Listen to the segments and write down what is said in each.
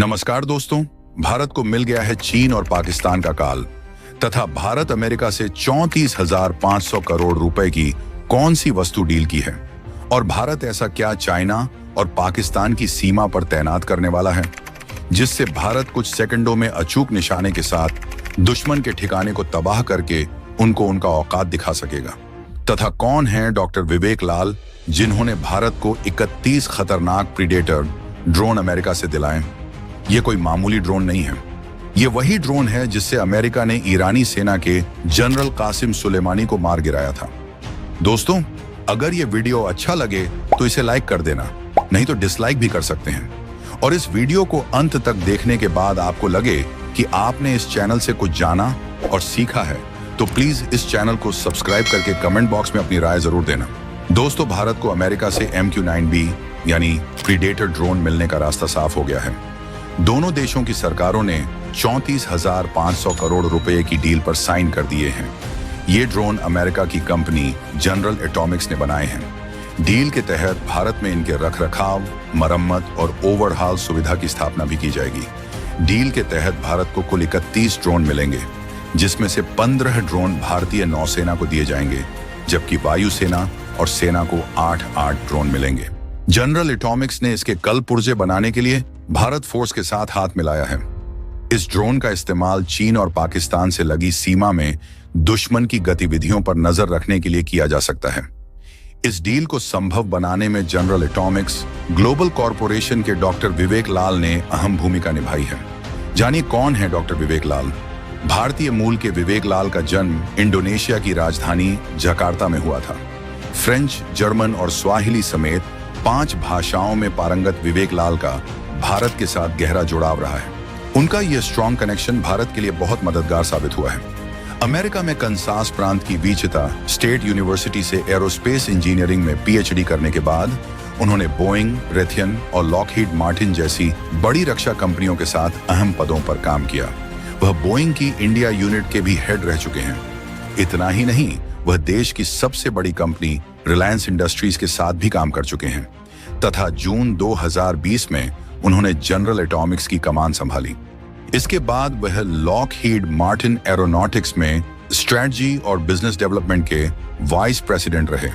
नमस्कार दोस्तों, भारत को मिल गया है चीन और पाकिस्तान का काल तथा भारत अमेरिका से 34,500 करोड़ रुपए की कौन सी वस्तु डील की है और भारत ऐसा क्या चाइना और पाकिस्तान की सीमा पर तैनात करने वाला है जिससे भारत कुछ सेकंडों में अचूक निशाने के साथ दुश्मन के ठिकाने को तबाह करके उनको उनका औकात दिखा सकेगा। तथा कौन है डॉक्टर विवेक लाल जिन्होंने भारत को 31 खतरनाक प्रीडेटर ड्रोन अमेरिका से दिलाए। ये कोई मामूली ड्रोन नहीं है, ये वही ड्रोन है जिससे अमेरिका ने ईरानी सेना के जनरल कासिम सुलेमानी को मार गिराया था। दोस्तों, अगर ये वीडियो अच्छा लगे तो इसे लाइक कर देना, नहीं तो डिसलाइक भी कर सकते हैं। और इस वीडियो को अंत तक देखने के बाद आपको लगे कि आपने इस चैनल से कुछ जाना और सीखा है तो प्लीज इस चैनल को सब्सक्राइब करके कमेंट बॉक्स में अपनी राय जरूर देना। दोस्तों, भारत को अमेरिका से MQ-9B यानी प्रीडेटर ड्रोन मिलने का रास्ता साफ हो गया है। दोनों देशों की सरकारों ने 34,500 करोड़ रुपए की डील पर साइन कर दिए हैं। ये ड्रोन अमेरिका की कंपनी जनरल एटॉमिक्स ने बनाए हैं। डील के तहत भारत में इनके रखरखाव, मरम्मत और ओवरहॉल सुविधा की स्थापना भी की जाएगी। डील के तहत भारत को कुल 31 ड्रोन मिलेंगे, जिसमें से 15 ड्रोन भारतीय नौसेना को दिए जाएंगे, जबकि वायुसेना और सेना को 8-8 ड्रोन मिलेंगे। जनरल एटॉमिक्स ने इसके कल पुर्जे बनाने के लिए भारत फोर्स के साथ हाथ मिलाया है। इस ड्रोन का इस्तेमाल चीन और पाकिस्तान से लगी सीमा में दुश्मन की गतिविधियों पर नजर रखने के लिए किया जा सकता है। इस डील को संभव बनाने में जनरल एटॉमिक्स ग्लोबल कॉरपोरेशन के डॉक्टर विवेक लाल ने अहम भूमिका निभाई है। जानिए कौन है डॉक्टर विवेक लाल। भारतीय मूल के विवेक लाल का जन्म इंडोनेशिया की राजधानी जकार्ता में हुआ था। फ्रेंच, जर्मन और स्वाहिली समेत 5 भाषाओं में पारंगत विवेक लाल का भारत के साथ गहरा जुड़ाव रहा है। उनका यह स्ट्रॉन्ग कनेक्शन भारत के लिए बहुत मददगार साबित हुआ है। अमेरिका में कंसास प्रांत की विचिता स्टेट यूनिवर्सिटी से एरोस्पेस इंजीनियरिंग में PhD करने के बाद उन्होंने बोइंग, रेथियन और लॉकहीड मार्टिन जैसी बड़ी रक्षा कंपनियों के साथ अहम पदों पर काम किया। वह बोइंग की इंडिया यूनिट के भी हेड रह चुके हैं। इतना ही नहीं, वह देश की सबसे बड़ी कंपनी रिलायंस इंडस्ट्रीज के साथ भी काम कर चुके हैं तथा जून 2020 में उन्होंने जनरल एटॉमिक्स की कमान संभाली। इसके बाद वह लॉकहीड मार्टिन एरोनॉटिक्स में स्ट्रेटजी और बिजनेस डेवलपमेंट के वाइस प्रेसिडेंट रहे।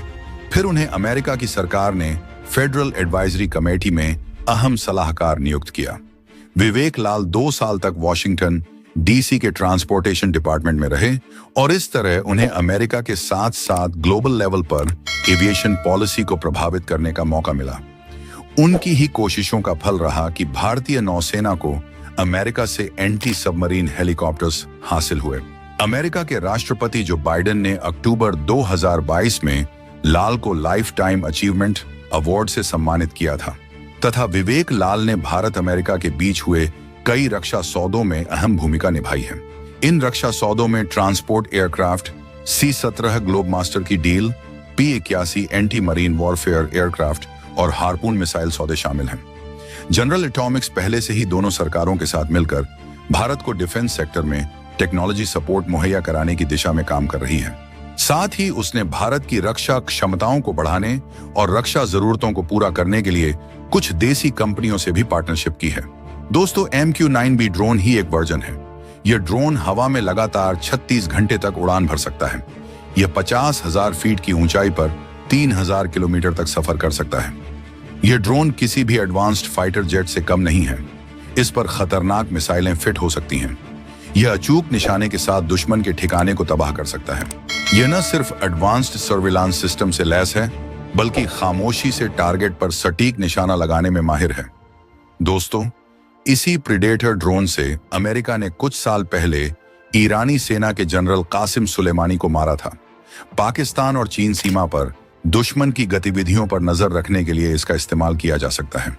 फिर उन्हें अमेरिका की सरकार ने फेडरल एडवाइजरी कमेटी में अहम सलाहकार नियुक्त किया। विवेक लाल 2 साल तक वॉशिंगटन DC के ट्रांसपोर्टेशन डिपार्टमेंट में रहे और इस तरह उन्हें अमेरिका के साथ साथ ग्लोबल लेवल पर एविएशन पॉलिसी को प्रभावित करने का मौका मिला। उनकी ही कोशिशों का फल रहा कि भारतीय नौसेना को अमेरिका से एंटी सबमरीन हेलीकॉप्टर्स हासिल हुए। अमेरिका के राष्ट्रपति जो बाइडेन ने अक्टूबर 2022 में लाल को लाइफ टाइम अचीवमेंट अवार्ड से सम्मानित किया था तथा विवेक लाल ने भारत अमेरिका के बीच हुए कई रक्षा सौदों में अहम भूमिका निभाई है। इन रक्षा सौदों में transport aircraft C-17 Globemaster की डील, P-81 anti marine warfare aircraft और हार्पून मिसाइल सौदे शामिल हैं। जनरल एटॉमिक्स पहले से ही दोनों सरकारों के साथ मिलकर भारत को डिफेंस सेक्टर में टेक्नोलॉजी सपोर्ट मुहैया कराने की दिशा में काम कर रही है। साथ ही उसने भारत की रक्षा क्षमताओं को बढ़ाने और रक्षा जरूरतों को पूरा करने के लिए कुछ देसी कंपनियों से भी पार्टनरशिप की है। दोस्तों, MQ-9B ड्रोन ही एक वर्जन है। यह ड्रोन हवा में लगातार 36 घंटे तक उड़ान भर सकता है। यह 50,000 फीट की ऊंचाई पर 3,000 किलोमीटर तक सफर कर सकता है। यह ड्रोन किसी भी एडवांस्ड फाइटर जेट से कम नहीं है। इस पर खतरनाक मिसाइलें फिट हो सकती हैं। यह अचूक निशाने के साथ दुश्मन के ठिकाने को तबाह कर सकता है। यह न सिर्फ एडवांस्ड सर्विलांस सिस्टम से लैस है, बल्कि खामोशी से टारगेट पर सटीक निशाना लगाने में माहिर है। दोस्तों, इसी प्रीडेटर ड्रोन से अमेरिका ने कुछ साल पहले ईरानी सेना के जनरल कासिम सुलेमानी को मारा था। पाकिस्तान और चीन सीमा पर दुश्मन की गतिविधियों पर नजर रखने के लिए इसका इस्तेमाल किया जा सकता है।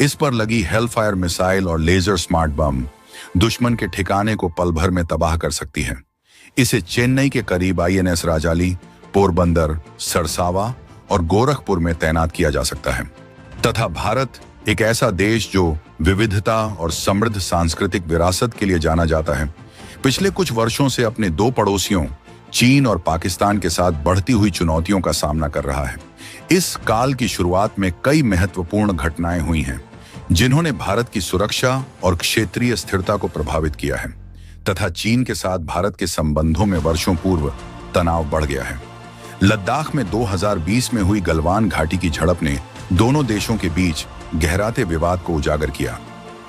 इस पर लगी हेलफायर मिसाइल और लेजर स्मार्ट बम दुश्मन के ठिकाने को पल भर में तबाह कर सकती है। इसे चेन्नई के करीब INS राजाली, पोरबंदर, सरसावा और गोरखपुर में तैनात किया जा सकता है। तथा भारत एक ऐसा देश जो विविधता और समृद्ध सांस्कृतिक विरासत के लिए जाना जाता है, पिछले कुछ वर्षों से अपने 2 पड़ोसियों चीन और पाकिस्तान के साथ बढ़ती हुई चुनौतियों का सामना कर रहा है। इस काल की शुरुआत में कई महत्वपूर्ण घटनाएं हुई हैं, जिन्होंने भारत की सुरक्षा और क्षेत्रीय स्थिरता को प्रभावित किया है, तथा चीन के साथ भारत के संबंधों में वर्षों पूर्व तनाव बढ़ गया है। लद्दाख में 2020 में हुई गलवान घाटी की झड़प ने दोनों देशों के बीच गहराते विवाद को उजागर किया।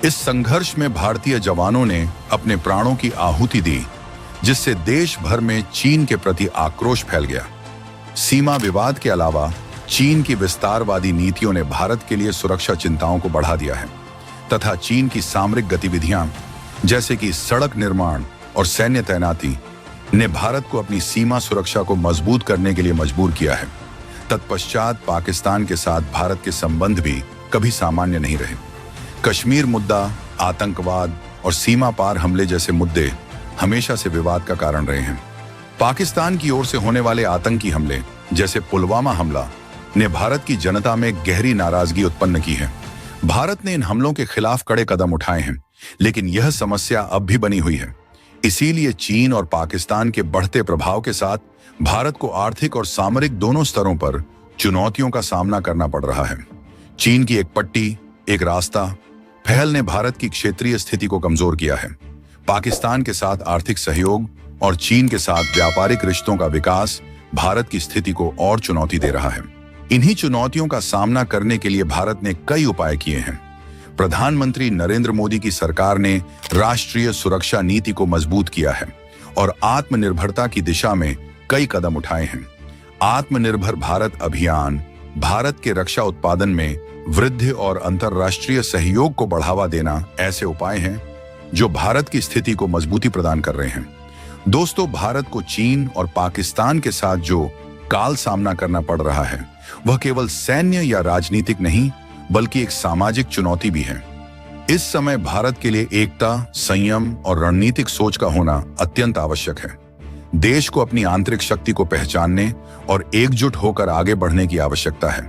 इस संघर्ष में भारतीय जवानों ने अपने प्राणों की आहुति दी, जिससे देश भर में चीन के प्रति आक्रोश फैल गया। सीमा विवाद के अलावा चीन की विस्तारवादी नीतियों ने भारत के लिए सुरक्षा चिंताओं को बढ़ा दिया है, तथा चीन की सामरिक गतिविधियां जैसे कि सड़क निर्माण और सैन्य तैनाती ने भारत को अपनी सीमा सुरक्षा को मजबूत करने के लिए मजबूर किया है। तत्पश्चात पाकिस्तान के साथ भारत के संबंध भी कभी सामान्य नहीं रहे। कश्मीर मुद्दा, आतंकवाद और सीमा पार हमले जैसे मुद्दे हमेशा से विवाद का कारण रहे हैं। पाकिस्तान की ओर से होने वाले आतंकी हमले जैसे पुलवामा हमला ने भारत की जनता में गहरी नाराजगी उत्पन्न की है। भारत ने इन हमलों के खिलाफ कड़े कदम उठाए हैं, लेकिन यह समस्या अब भी बनी हुई है। इसीलिए चीन और पाकिस्तान के बढ़ते प्रभाव के साथ भारत को आर्थिक और सामरिक दोनों स्तरों पर चुनौतियों का सामना करना पड़ रहा है। चीन की एक पट्टी, एक रास्ता पहल ने भारत की क्षेत्रीय स्थिति को कमजोर किया है। पाकिस्तान के साथ आर्थिक सहयोग और चीन के साथ व्यापारिक रिश्तों का विकास भारत की स्थिति को और चुनौती दे रहा है। इन्हीं चुनौतियों का सामना करने के लिए भारत ने कई उपाय किए हैं। प्रधानमंत्री नरेंद्र मोदी की सरकार ने राष्ट्रीय सुरक्षा नीति को मजबूत किया है और आत्मनिर्भरता की दिशा में कई कदम उठाए हैं। आत्मनिर्भर भारत अभियान भारत के रक्षा उत्पादन में वृद्धि और अंतर्राष्ट्रीय सहयोग को बढ़ावा देना ऐसे उपाय हैं जो भारत की स्थिति को मजबूती प्रदान कर रहे हैं। दोस्तों, भारत को चीन और पाकिस्तान के साथ जो काल सामना करना पड़ रहा है, वह केवल सैन्य या राजनीतिक नहीं बल्कि एक सामाजिक चुनौती भी है। इस समय भारत के लिए एकता, संयम और रणनीतिक सोच का होना अत्यंत आवश्यक है। देश को अपनी आंतरिक शक्ति को पहचानने और एकजुट होकर आगे बढ़ने की आवश्यकता है,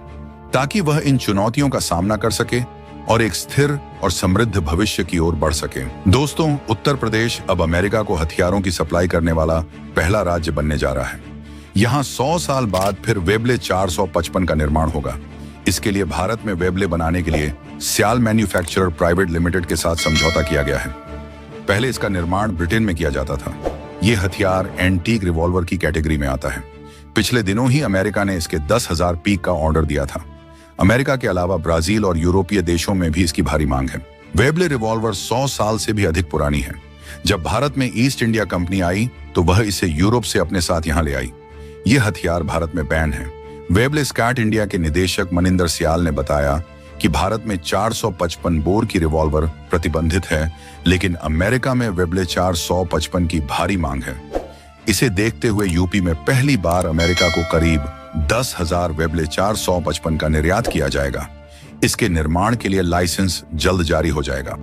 ताकि वह इन चुनौतियों का सामना कर सके और एक स्थिर और समृद्ध भविष्य की ओर बढ़ सके। दोस्तों, उत्तर प्रदेश अब अमेरिका को हथियारों की सप्लाई करने वाला पहला राज्य बनने जा रहा है। यहाँ 100 साल बाद फिर वेबले 455 का निर्माण होगा। इसके लिए भारत में वेबले बनाने के लिए सियाल मैन्युफैक्चरर प्राइवेट लिमिटेड के साथ समझौता किया गया है। पहले इसका निर्माण ब्रिटेन में किया जाता था। ये हथियार एंटीक रिवॉल्वर की कैटेगरी में आता है। पिछले दिनों ही अमेरिका ने इसके 10,000 पीक का ऑर्डर दिया था। अमेरिका के अलावा ब्राजील और यूरोपीय देशों में भी इसकी भारी मांग है। वेबले रिवॉल्वर 100 साल से भी अधिक पुरानी है। जब भारत में ईस्ट इंडिया कंपनी आई तो वह इसे यूरोप से अपने साथ यहाँ ले आई। ये हथियार भारत में बैन है। वेबले स्कैट इंडिया के निदेशक मनिंदर सियाल ने बताया कि भारत में 455 बोर की रिवॉल्वर प्रतिबंधित है, लेकिन अमेरिका में वेबले 455 की भारी मांग है। इसे देखते हुए यूपी में पहली बार अमेरिका को करीब 10,000 वेबले 455 का निर्यात किया जाएगा। इसके निर्माण के लिए लाइसेंस जल्द जारी हो जाएगा।